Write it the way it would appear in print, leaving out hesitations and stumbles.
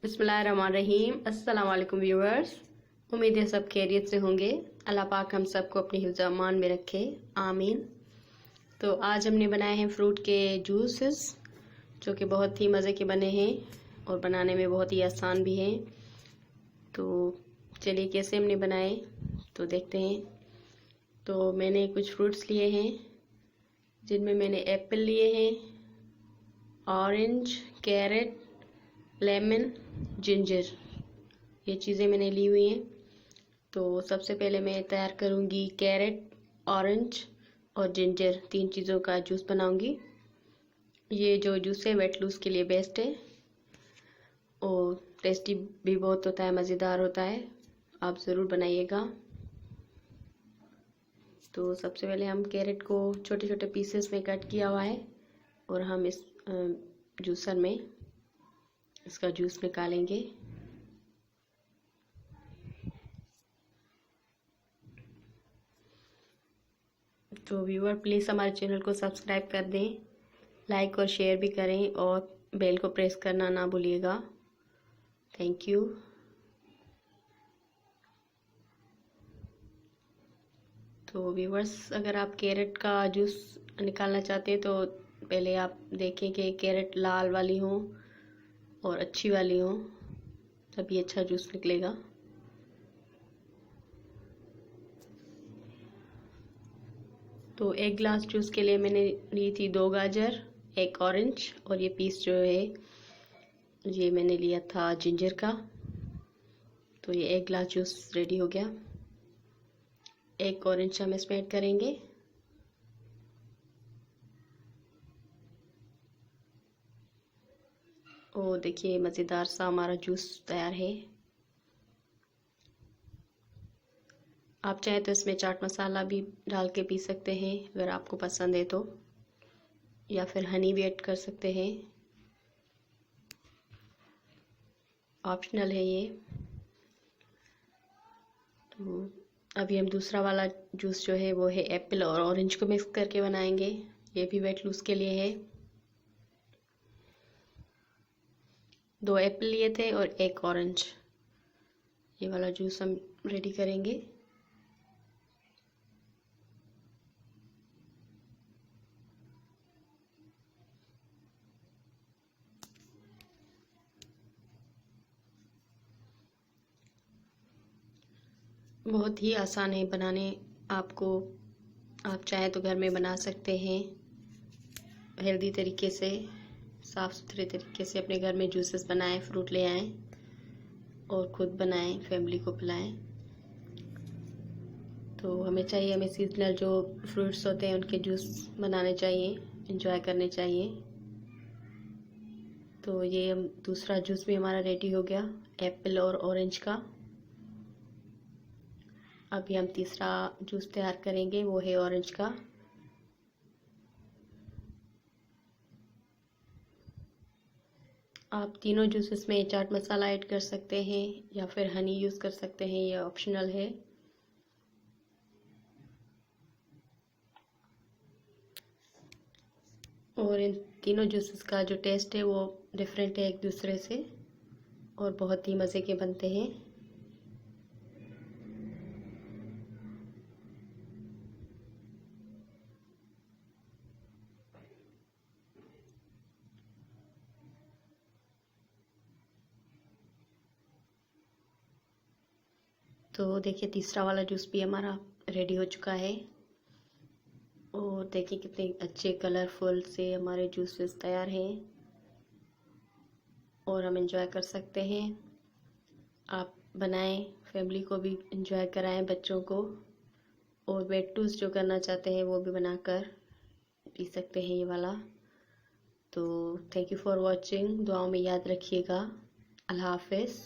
बिस्मिल्लाहिर्रहमानिर्रहीम। अस्सलाम वालेकुम व्यूअर्स। उम्मीद है सब खैरियत से होंगे। अल्लाह पाक हम सबको अपनी हिफ्ज़ अमान में रखे, आमीन। तो आज हमने बनाए हैं फ्रूट के जूसेस, जो कि बहुत ही मज़े के बने हैं और बनाने में बहुत ही आसान भी हैं। तो चलिए कैसे हमने बनाए तो देखते हैं। तो मैंने कुछ फ्रूट्स लिए हैं, जिनमें मैंने एप्पल लिए हैं, ऑरेंज, कैरेट, लेमन, जिंजर, ये चीज़ें मैंने ली हुई हैं। तो सबसे पहले मैं तैयार करूँगी कैरेट, ऑरेंज और जिंजर, 3 चीज़ों का जूस बनाऊँगी। ये जो जूस है वेट लूज़ के लिए बेस्ट है और टेस्टी भी बहुत होता है, मज़ेदार होता है। आप ज़रूर बनाइएगा। तो सबसे पहले हम कैरेट को छोटे छोटे पीसेस में कट किया हुआ है और हम इस जूसर में इसका जूस निकालेंगे। तो व्यूअर प्लीज़ हमारे चैनल को सब्सक्राइब कर दें, लाइक और शेयर भी करें और बेल को प्रेस करना ना भूलिएगा। Thank you. तो व्यूअर्स, अगर आप कैरेट का जूस निकालना चाहते हैं तो पहले आप देखें कि कैरेट लाल वाली हो और अच्छी वाली हो, तभी अच्छा जूस निकलेगा। तो 1 गिलास जूस के लिए मैंने ली थी 2 गाजर, 1 ऑरेंज और ये पीस जो है ये मैंने लिया था जिंजर का। तो ये 1 गिलास जूस रेडी हो गया। 1 ऑरेंज हम इसमें ऐड करेंगे। और देखिए मज़ेदार सा हमारा जूस तैयार है। आप चाहे तो इसमें चाट मसाला भी डाल के पी सकते हैं अगर आपको पसंद है तो, या फिर हनी भी ऐड कर सकते हैं, ऑप्शनल है ये। तो अभी हम दूसरा वाला जूस जो है वो है एप्पल और ऑरेंज को मिक्स करके बनाएंगे। ये भी वेट लूज के लिए है। 2 एप्पल लिए थे और 1 ऑरेंज। ये वाला जूस हम रेडी करेंगे। बहुत ही आसान है बनाने। आप चाहे तो घर में बना सकते हैं, हेल्दी तरीके से, साफ़ सुथरे तरीके से अपने घर में जूसेस बनाएं, फ्रूट ले आएं और ख़ुद बनाएं, फैमिली को पिलाएं। तो हमें सीजनल जो फ्रूट्स होते हैं उनके जूस बनाने चाहिए, एंजॉय करने चाहिए। तो ये दूसरा जूस भी हमारा रेडी हो गया, एप्पल और ऑरेंज का। अभी हम तीसरा जूस तैयार करेंगे, वो है ऑरेंज का। आप तीनों जूसेस में चाट मसाला ऐड कर सकते हैं या फिर हनी यूज़ कर सकते हैं, ये ऑप्शनल है। और इन तीनों जूसेस का जो टेस्ट है वो डिफरेंट है एक दूसरे से और बहुत ही मज़े के बनते हैं। तो देखिए तीसरा वाला जूस भी हमारा रेडी हो चुका है और देखिए कितने अच्छे कलरफुल से हमारे जूसेस तैयार हैं और हम एंजॉय कर सकते हैं। आप बनाएं, फैमिली को भी एंजॉय कराएं, बच्चों को। और वेट लूज़ जो करना चाहते हैं वो भी बनाकर पी सकते हैं ये वाला। तो थैंक यू फॉर वॉचिंग। दुआओं में याद रखिएगा। अल्लाह हाफिज़।